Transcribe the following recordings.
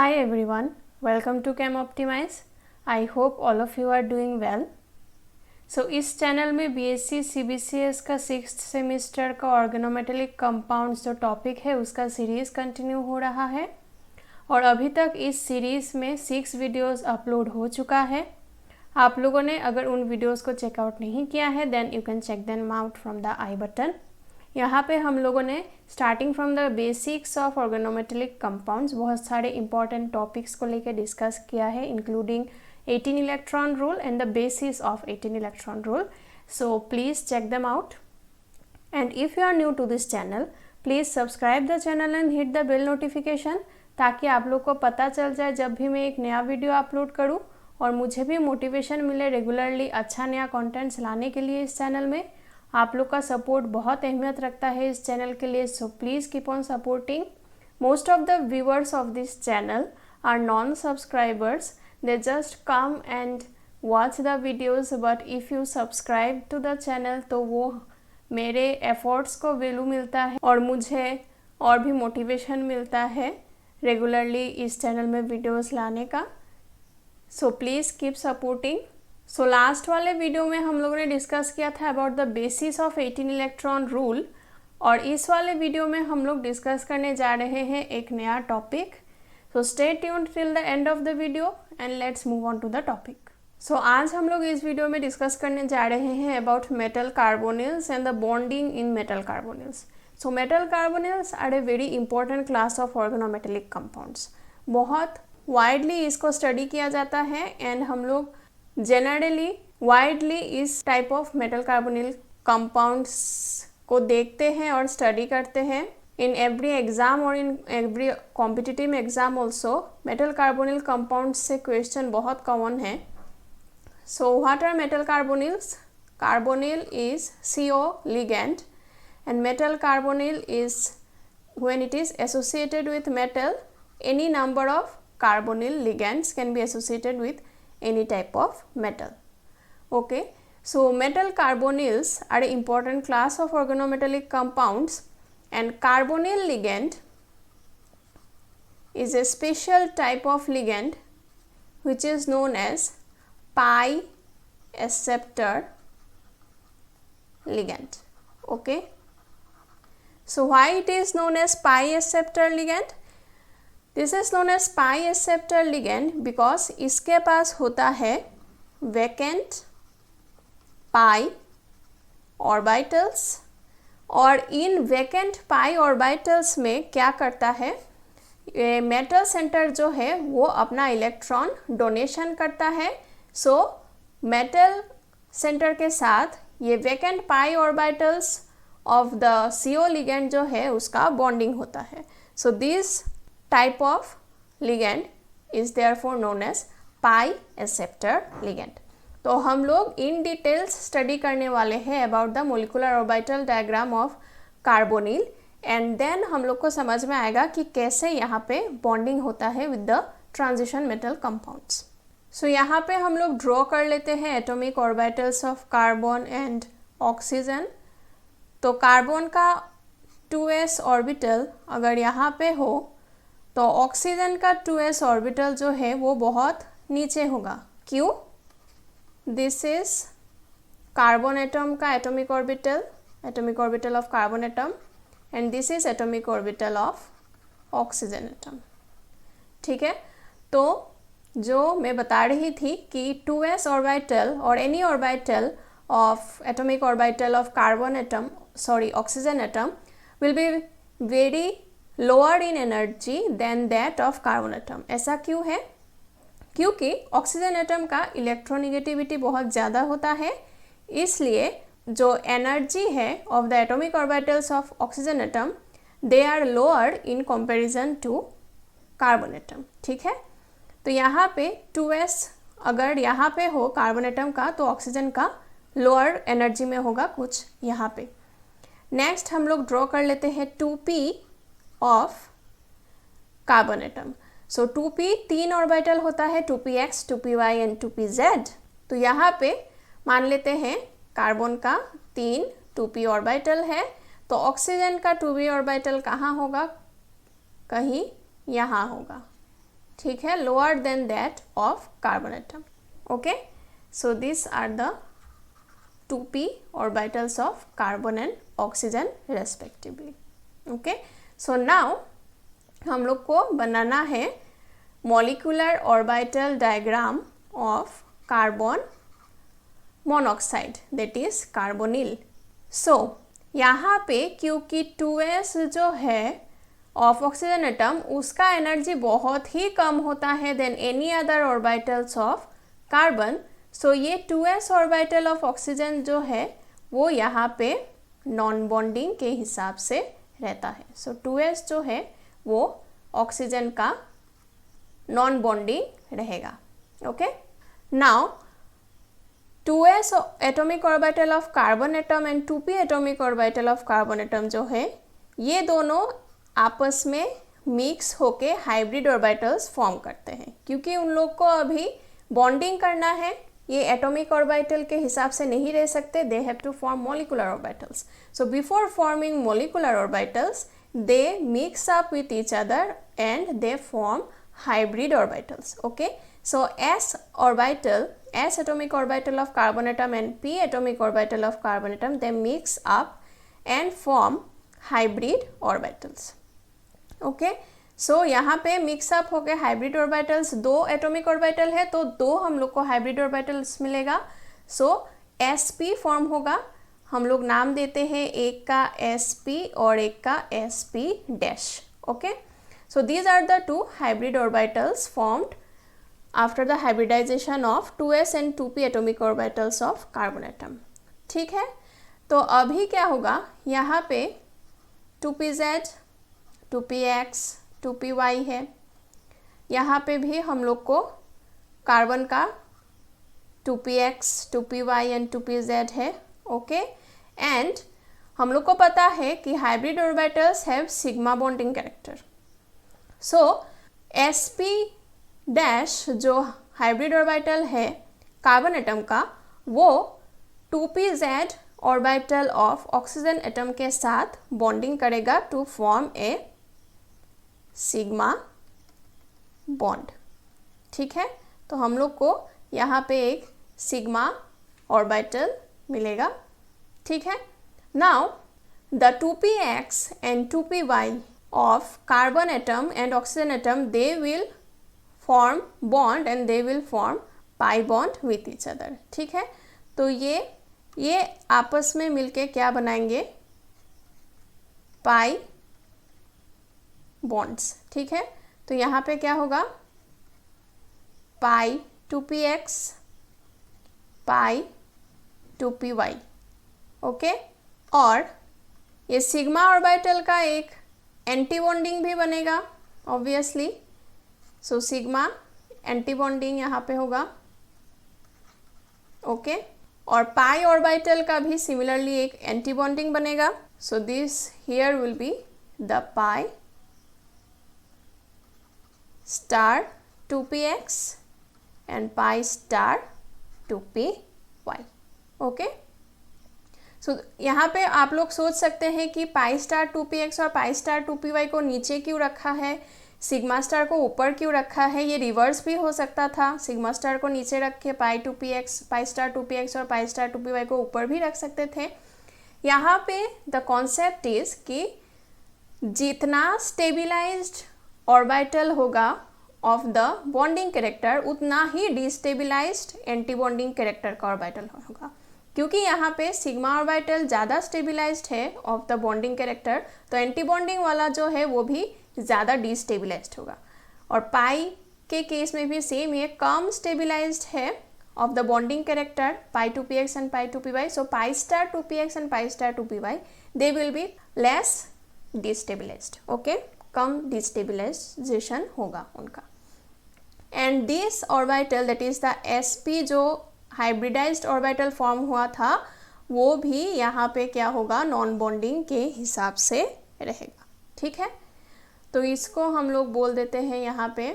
Hi everyone, welcome to Chem Optimize. I hope all of you are doing well. So इस channel में BSc CBCS का 6th semester का organometallic compounds जो topic है उसका series continue हो रहा है और अभी तक इस सीरीज़ में 6 वीडियोस अपलोड हो चुका है. आप लोगों ने अगर उन वीडियोस को चेकआउट नहीं किया है then you can check them out from the i button. यहाँ पे हम लोगों ने starting from the basics of organometallic compounds बहुत सारे इंपॉर्टेंट टॉपिक्स को लेकर डिस्कस किया है including 18 electron rule and the basis of 18 electron rule. So please check them out and if you are new to this channel please subscribe the channel and hit the bell notification ताकि आप लोग को पता चल जाए जब भी मैं एक नया वीडियो अपलोड करूँ और मुझे भी मोटिवेशन मिले रेगुलरली अच्छा नया कंटेंट्स लाने के लिए इस चैनल में. आप लोग का सपोर्ट बहुत अहमियत रखता है इस चैनल के लिए, so please keep on supporting. Most of the viewers of this channel are non subscribers. They just come and watch the videos, but if you subscribe to the channel तो वो मेरे एफर्ट्स को value मिलता है और मुझे और भी मोटिवेशन मिलता है रेगुलरली इस चैनल में वीडियोज़ लाने का. सो please keep supporting. So last वाले वीडियो में हम लोगों ने डिस्कस किया था about the basis of 18 electron rule और इस वाले वीडियो में हम लोग डिस्कस करने जा रहे हैं एक नया topic. So stay tuned till the end of the video and let's move on to the topic. So आज हम लोग इस वीडियो में डिस्कस करने जा रहे हैं about metal carbonyls and the bonding in metal carbonyls. So metal carbonyls are a very important class of organometallic compounds. बहुत वाइडली इसको स्टडी किया जाता है एंड हम लोग जनरली वाइडली इस type of metal carbonyl compounds को देखते हैं और स्टडी करते हैं. इन एवरी एग्जाम और in every competitive exam also metal carbonyl compounds से क्वेश्चन बहुत कॉमन है. So what are metal carbonyls? Carbonyl is CO ligand and metal carbonyl is when it is associated with metal. Any number of carbonyl ligands can be associated with any type of metal. Okay, so metal carbonyls are an important class of organometallic compounds and carbonyl ligand is a special type of ligand which is known as pi acceptor ligand. Okay, so why it is known as pi acceptor ligand? This is known as pi acceptor ligand because इसके पास होता है vacant पाई orbitals और इन vacant पाई orbitals में क्या करता है metal centre जो है वो अपना इलेक्ट्रॉन डोनेशन करता है. सो मेटल सेंटर के साथ ये vacant pi orbitals of the CO ligand जो है उसका बॉन्डिंग होता है. So this type of ligand is therefore known as pi acceptor ligand. तो हम लोग इन डिटेल्स स्टडी करने वाले हैं about the molecular orbital diagram of carbonyl and then हम लोग को समझ में आएगा कि कैसे यहाँ पे बॉन्डिंग होता है with the transition metal compounds. So यहाँ पे हम लोग ड्रॉ कर लेते हैं atomic orbitals of carbon and oxygen. तो कार्बन का 2s ऑर्बिटल अगर यहाँ पे हो तो ऑक्सीजन का 2s ऑर्बिटल जो है वो बहुत नीचे होगा. क्यों? दिस इज कार्बन एटम का atomic orbital of carbon atom and this is atomic orbital of oxygen atom. ठीक है, तो जो मैं बता रही थी कि 2s ऑर्बिटल और any orbital of atomic orbital of carbon atom oxygen atom will be very lower in energy than that of carbon atom. ऐसा क्यों है? क्योंकि ऑक्सीजन एटम का इलेक्ट्रोनिगेटिविटी बहुत ज़्यादा होता है, इसलिए जो एनर्जी है of the atomic orbitals of oxygen atom they are lower in comparison to carbon atom. ठीक है, तो यहाँ पे 2s अगर यहाँ पे हो कार्बन एटम का तो ऑक्सीजन का लोअर एनर्जी में होगा कुछ यहाँ पे. नेक्स्ट हम लोग ड्रॉ कर लेते हैं 2p of carbon atom. So 2p 3 orbital होता है 2px 2py एंड 2pz. तो यहाँ पे मान लेते हैं कार्बन का 3 2p ऑर्बिटल है तो ऑक्सीजन का 2p ऑर्बिटल कहाँ होगा? कहीं यहाँ होगा. ठीक है, lower than that of carbon atom. Okay, so this are the 2p orbitals of carbon and oxygen respectively. Okay, so now हम लोग को बनाना है molecular orbital diagram of carbon monoxide, that is carbonyl. So यहाँ पे क्योंकि 2s जो है ऑफ ऑक्सीजन एटम, उसका एनर्जी बहुत ही कम होता है than any other orbitals of carbon. So ये 2s ऑर्बिटल ऑफ ऑक्सीजन जो है वो यहाँ पे नॉन बॉन्डिंग के हिसाब से रहता है. सो 2s जो है वो ऑक्सीजन का नॉन बॉन्डिंग रहेगा. Okay, now 2s atomic orbital of carbon atom and 2p atomic orbital of carbon atom जो है ये दोनों आपस में मिक्स होके हाइब्रिड ऑर्बिटल्स फॉर्म करते हैं. क्योंकि उन लोग को अभी बॉन्डिंग करना है, ये एटॉमिक ऑर्बिटल के हिसाब से नहीं रह सकते, they have to form molecular orbitals. So before forming molecular orbitals they mix up with each other and they form hybrid orbitals. Okay, so s atomic orbital of carbon atom and p atomic orbital of carbon atom, they mix up and form hybrid orbitals. Okay, so यहाँ पे mix up हो गए hybrid orbitals. 2 atomic orbital है तो 2 हम लोग को hybrid orbitals मिलेगा. so sp फॉर्म होगा, हम लोग नाम देते हैं एक का sp और एक का sp dash. okay, so these are the 2 hybrid orbitals formed after the hybridization of 2s and 2p atomic orbitals of carbon atom. ठीक है, तो अभी क्या होगा, यहाँ पे 2pz 2px 2py है, यहाँ पे भी हम लोग को कार्बन का 2px 2py एंड 2pz है. ओके, एंड हम लोग को पता है कि hybrid orbitals have sigma bonding character. So sp dash जो हाइब्रिड ऑर्बिटल है कार्बन एटम का, वो 2pz orbital of oxygen atom के साथ बॉन्डिंग करेगा to form a sigma bond. ठीक है, तो हम लोग को यहाँ पे एक सिग्मा ऑर्बिटल मिलेगा. ठीक है, now the 2px and 2py of carbon atom and oxygen atom, they will form bond and they will form pi bond with each other. ठीक है, तो ये आपस में मिलके क्या बनाएंगे, पाई बॉन्ड्स. ठीक है, तो यहाँ पे क्या होगा, पाई 2px पाई 2py. ओके, और ये सिग्मा ऑर्बिटल का एक एंटी बॉन्डिंग भी बनेगा obviously. So sigma anti bonding यहाँ पे होगा. ओके, और पाई ऑर्बिटल का भी सिमिलरली एक एंटी बॉन्डिंग बनेगा. So this here will be the pi star 2px and pi star 2py. Okay, so यहाँ पे आप लोग सोच सकते हैं कि पाई स्टार 2px और पाई स्टार 2py को नीचे क्यों रखा है, सिग्मा स्टार को ऊपर क्यों रखा है. ये रिवर्स भी हो सकता था, सिग्मा स्टार को नीचे रख के पाई स्टार 2px और पाई स्टार 2py को ऊपर भी रख सकते थे. यहाँ पे द कॉन्सेप्ट इज कि जितना स्टेबिलाइज्ड ऑर्बिटल होगा ऑफ द बॉन्डिंग कैरेक्टर, उतना ही डिस्टेबिलाइज्ड एंटी बॉन्डिंग कैरेक्टर का ऑर्बिटल होगा. क्योंकि यहाँ पे सिग्मा ऑर्बिटल ज़्यादा स्टेबिलाइज्ड है ऑफ द बॉन्डिंग कैरेक्टर, तो एंटी बॉन्डिंग वाला जो है वो भी ज़्यादा डिस्टेबिलाइज्ड होगा. और पाई के केस में भी सेम, ये कम स्टेबिलाइज्ड है of the bonding character, pi 2px and pi 2py. So pi star 2px and pi star 2py they will be less destabilised. Okay, कम डिस्टेबिलाइजेशन होगा उनका. And this orbital that is the sp जो hybridised orbital form हुआ था, वो भी यहाँ पे क्या होगा, नॉन बॉन्डिंग के हिसाब से रहेगा. ठीक है, तो इसको हम लोग बोल देते हैं यहाँ पे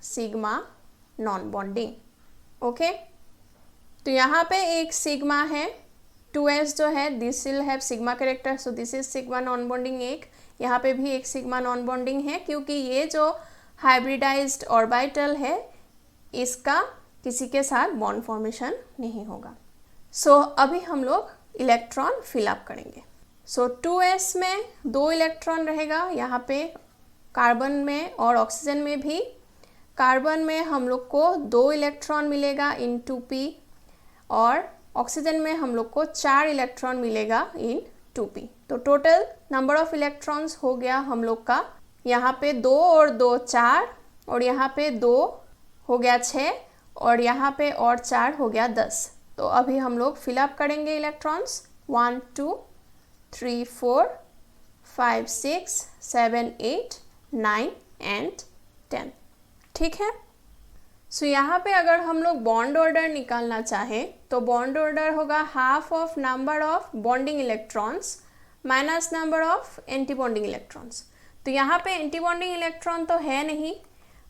सिग्मा नॉन बॉन्डिंग. ओके, तो यहाँ पे एक सिग्मा है, 2s जो है this will have sigma character, so this is sigma non bonding. एक यहाँ पे भी एक सिग्मा नॉन बॉन्डिंग है, क्योंकि ये जो हाइब्रिडाइज्ड ऑर्बिटल है, इसका किसी के साथ बॉन्ड फॉर्मेशन नहीं होगा। अभी हम लोग इलेक्ट्रॉन फिलअप करेंगे। 2s में 2 इलेक्ट्रॉन रहेगा यहाँ पे कार्बन में, और ऑक्सीजन में भी। कार्बन में हम लोग को 2 इलेक्ट्रॉन मिलेगा इन 2p, और ऑक्सीजन में हम लोग को 4 इलेक्ट्रॉन मिलेगा इन 2p। तो टोटल नंबर ऑफ इलेक्ट्रॉन्स हो गया हम लोग का, यहाँ पे 2 और 2 4, और यहाँ पे 2 हो गया 6, और यहाँ पे और 4 हो गया 10। तो अभी हम लोग फिलअप करेंगे इलेक्ट्रॉन्स। 1 2 3 4 5 6 7 8 9 एंड 10। ठीक है। यहाँ पे अगर हम लोग बॉन्ड ऑर्डर निकालना चाहें तो बॉन्ड ऑर्डर होगा half of number of bonding electrons minus number of anti bonding electrons. तो यहाँ पे एंटी बॉन्डिंग इलेक्ट्रॉन तो है नहीं,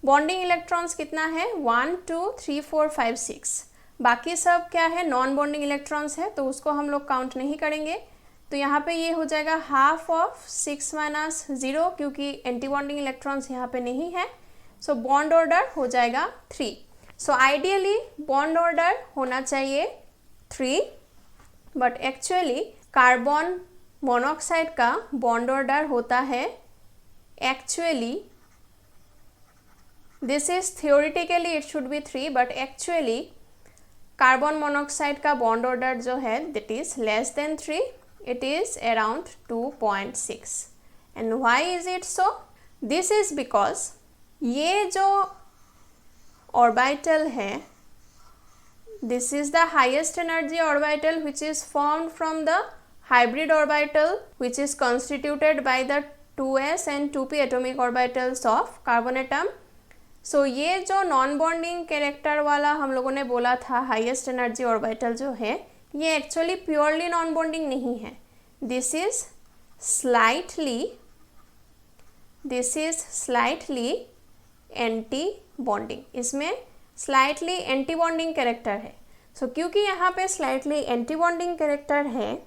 बॉन्डिंग इलेक्ट्रॉन्स कितना है 1 2 3 4 5 6, बाकी सब क्या है नॉन बॉन्डिंग इलेक्ट्रॉन्स है, तो उसको हम लोग काउंट नहीं करेंगे। तो यहाँ पे ये हो जाएगा हाफ ऑफ 6 माइनस 0, क्योंकि एंटी बॉन्डिंग इलेक्ट्रॉन्स यहाँ पे नहीं है। बॉन्ड ऑर्डर हो जाएगा 3। आइडियली बॉन्ड ऑर्डर होना चाहिए 3, बट एक्चुअली कार्बन मोनोऑक्साइड का बॉन्ड ऑर्डर होता है actually, this is theoretically it should be 3, but actually carbon monoxide का बॉन्ड ऑर्डर जो है that is less than 3, it is around 2.6। and why is it so? This is because ये जो orbital है, this is the highest energy orbital which is formed from the hybrid orbital which is constituted by the 2s and 2p atomic orbitals of carbon atom। ये जो non bonding character वाला हम लोगों ने बोला था हाईएस्ट एनर्जी ऑर्बिटल जो है, ये एक्चुअली प्योरली नॉन बॉन्डिंग नहीं है। This is slightly anti bonding, इसमें स्लाइटली एंटी बॉन्डिंग कैरेक्टर है। क्योंकि यहाँ पे स्लाइटली एंटी बॉन्डिंग कैरेक्टर है,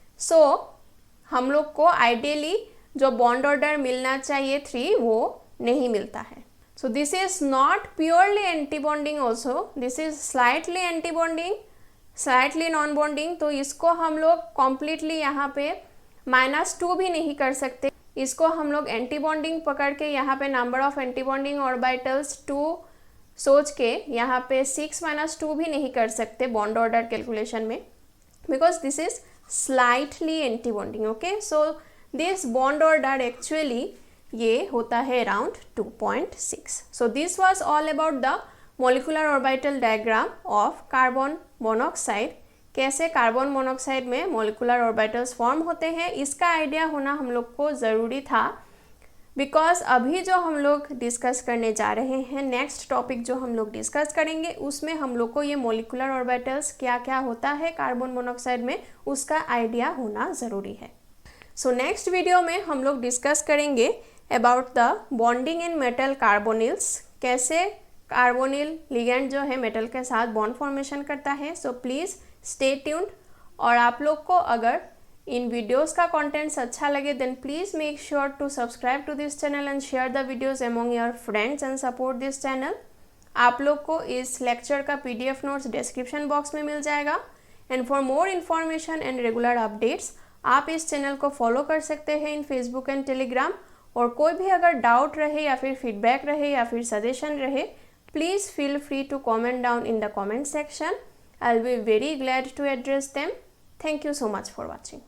हम लोग को आइडियली जो बॉन्ड ऑर्डर मिलना चाहिए 3 वो नहीं मिलता है। This is not purely anti bonding also, this is slightly anti bonding, slightly non bonding. तो इसको हम लोग कॉम्प्लीटली यहाँ पे -2 भी नहीं कर सकते, इसको हम लोग एंटी बॉन्डिंग पकड़ के यहाँ पे number of anti bonding orbitals 2 सोच के यहाँ पे 6 - 2 भी नहीं कर सकते बॉन्ड ऑर्डर कैलकुलेशन में, because this is slightly anti bonding. Okay, this bond order actually ये होता है around 2.6। This was all about the molecular orbital diagram of carbon monoxide. कैसे कार्बन मोनोऑक्साइड में मोलिकुलर ऑर्बिटल्स फॉर्म होते हैं, इसका idea होना हम लोग को ज़रूरी था, बिकॉज अभी जो हम लोग डिस्कस करने जा रहे हैं, नेक्स्ट टॉपिक जो हम लोग डिस्कस करेंगे, उसमें हम लोग को ये मोलिकुलर ऑर्बिटल्स क्या क्या होता है कार्बन मोनोऑक्साइड में, उसका आइडिया होना ज़रूरी है। नेक्स्ट वीडियो में हम लोग डिस्कस करेंगे about the bonding in metal carbonyls, कैसे कार्बोनिल लिगेंड जो है मेटल के साथ बॉन्ड फॉर्मेशन करता है। Please stay tuned. और आप लोग को अगर इन वीडियोस का कंटेंट्स अच्छा लगे, then please make sure to subscribe to this channel and share the videos among your friends and support this channel. आप लोग को इस लेक्चर का PDF नोट्स डिस्क्रिप्शन बॉक्स में मिल जाएगा। And for more information and regular updates आप इस channel को फॉलो कर सकते हैं इन फेसबुक एंड टेलीग्राम। और कोई भी अगर डाउट रहे या फिर फीडबैक रहे या फिर सजेशन रहे, please feel free to comment down in the comment section. I'll be very glad to address them. Thank you so much for watching.